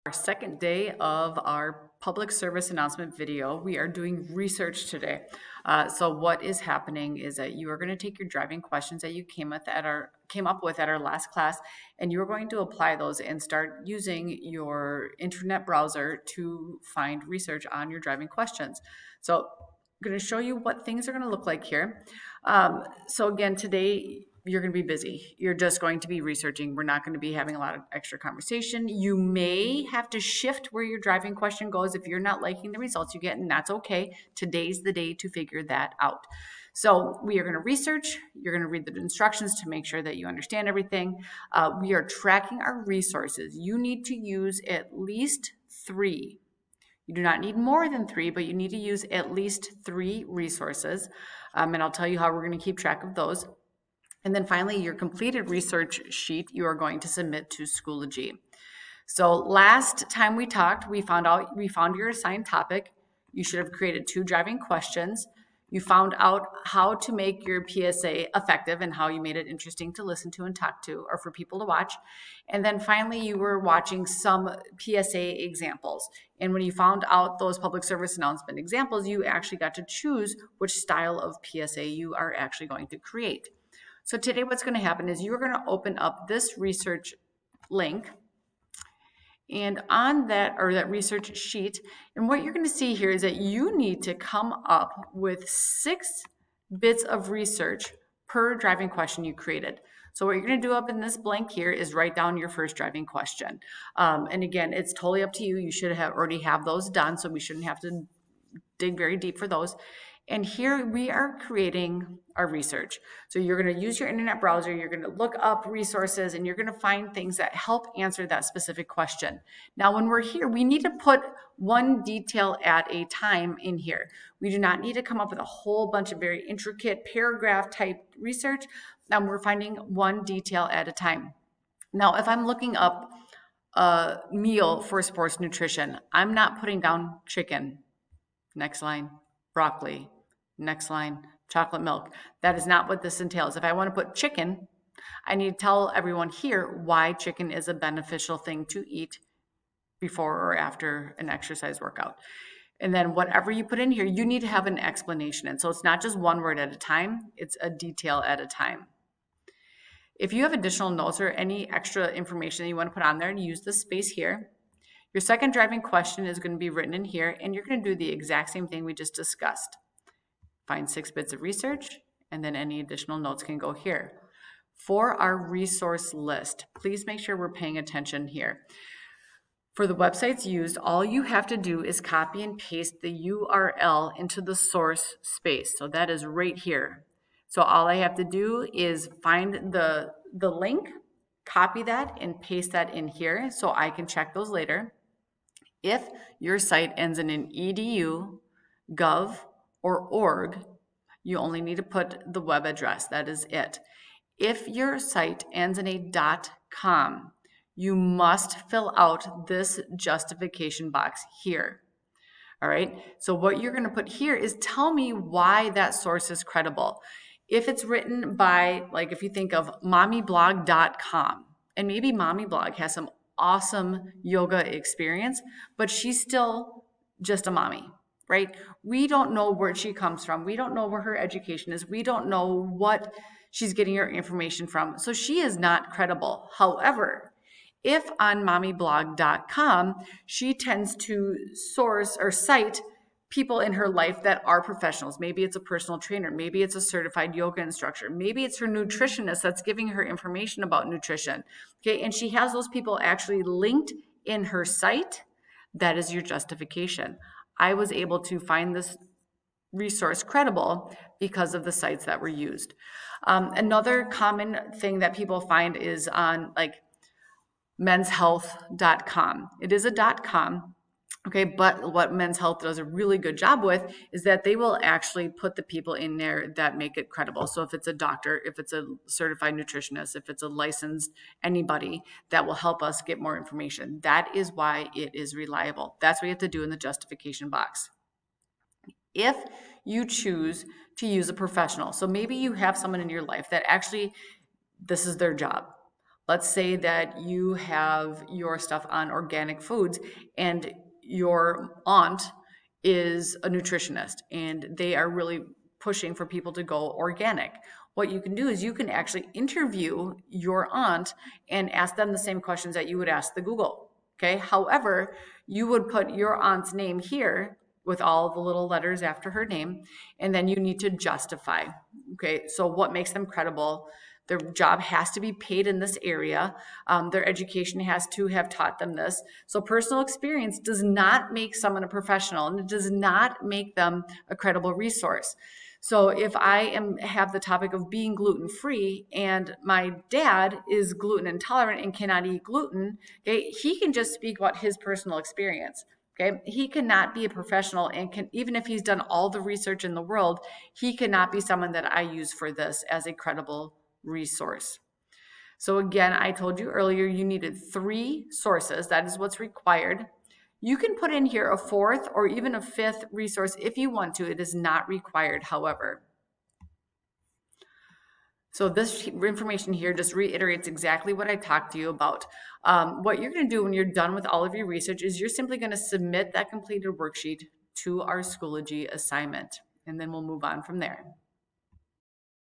Our second day of our public service announcement video. We are doing research today. So what is happening is that you are going to take your driving questions that you came up with at our last class, and you are going to apply those and start using your internet browser to find research on your driving questions. So I'm going to show you what things are going to look like here. So again, today you're going to be busy. You're just going to be researching. We're not going to be having a lot of extra conversation. You may have to shift where your driving question goes if you're not liking the results you get, and that's okay. Today's the day to figure that out. So we are going to research. You're going to read the instructions to make sure that you understand everything. We are tracking our resources. You need to use at least 3. You do not need more than 3, but you need to use at least 3 resources. And I'll tell you how we're going to keep track of those. And then finally, your completed research sheet you are going to submit to Schoology. So last time we talked, we found your assigned topic. You should have created 2 driving questions. You found out how to make your PSA effective and how you made it interesting to listen to and talk to, or for people to watch. And then finally, you were watching some PSA examples. And when you found out those public service announcement examples, you actually got to choose which style of PSA you are actually going to create. So today what's going to happen is you're going to open up this research link, and on that research sheet, and what you're going to see here is that you need to come up with 6 bits of research per driving question you created. So what you're going to do up in this blank here is write down your first driving question. And again, it's totally up to you. You should already have those done, so we shouldn't have to dig very deep for those. And here we are creating our research. So you're going to use your internet browser, you're going to look up resources, and you're going to find things that help answer that specific question. Now, when we're here, we need to put one detail at a time in here. We do not need to come up with a whole bunch of very intricate paragraph type research. We're finding one detail at a time. Now, if I'm looking up a meal for sports nutrition, I'm not putting down chicken. Next line, broccoli. Next line, chocolate milk. That is not what this entails. If I want to put chicken, I need to tell everyone here why chicken is a beneficial thing to eat before or after an exercise workout. And then whatever you put in here, you need to have an explanation. And so it's not just one word at a time, it's a detail at a time. If you have additional notes or any extra information that you want to put on there, use the space here. Your second driving question is going to be written in here, and you're going to do the exact same thing we just discussed. Find 6 bits of research, and then any additional notes can go here. For our resource list, please make sure we're paying attention here. For the websites used, all you have to do is copy and paste the URL into the source space. So that is right here. So all I have to do is find the link, copy that, and paste that in here so I can check those later. If your site ends in an edu, gov, or org, you only need to put the web address. That is it. If your site ends in a .com, you must fill out this justification box here. All right. So what you're going to put here is tell me why that source is credible. If it's written by, like, if you think of mommyblog.com, and maybe mommyblog has some awesome yoga experience, but she's still just a mommy, right? We don't know where she comes from. We don't know where her education is. We don't know what she's getting her information from. So she is not credible. However, if on mommyblog.com, she tends to source or cite people in her life that are professionals. Maybe it's a personal trainer. Maybe it's a certified yoga instructor. Maybe it's her nutritionist that's giving her information about nutrition. Okay, and she has those people actually linked in her site. That is your justification. I was able to find this resource credible because of the sites that were used. Another common thing that people find is on like menshealth.com. It is a .com. Okay, but what Men's Health does a really good job with is that they will actually put the people in there that make it credible. So if it's a doctor, if it's a certified nutritionist, if it's a licensed anybody that will help us get more information, that is why it is reliable. That's what you have to do in the justification box. If you choose to use a professional, so maybe you have someone in your life that actually, this is their job. Let's say that you have your stuff on organic foods and your aunt is a nutritionist and they are really pushing for people to go organic. What you can do is you can actually interview your aunt and ask them the same questions that you would ask the Google. Okay. However, you would put your aunt's name here with all the little letters after her name, and then you need to justify. Okay. So, what makes them credible? Their job has to be paid in this area. Their education has to have taught them this. So personal experience does not make someone a professional, and it does not make them a credible resource. So if have the topic of being gluten free and my dad is gluten intolerant and cannot eat gluten, okay, he can just speak about his personal experience. Okay, he cannot be a professional and can, even if he's done all the research in the world, he cannot be someone that I use for this as a credible resource. So again, I told you earlier you needed 3 sources. That is what's required. You can put in here a 4th or even a 5th resource if you want to. It is not required, however. So this information here just reiterates exactly what I talked to you about. What you're going to do when you're done with all of your research is you're simply going to submit that completed worksheet to our Schoology assignment, and then we'll move on from there.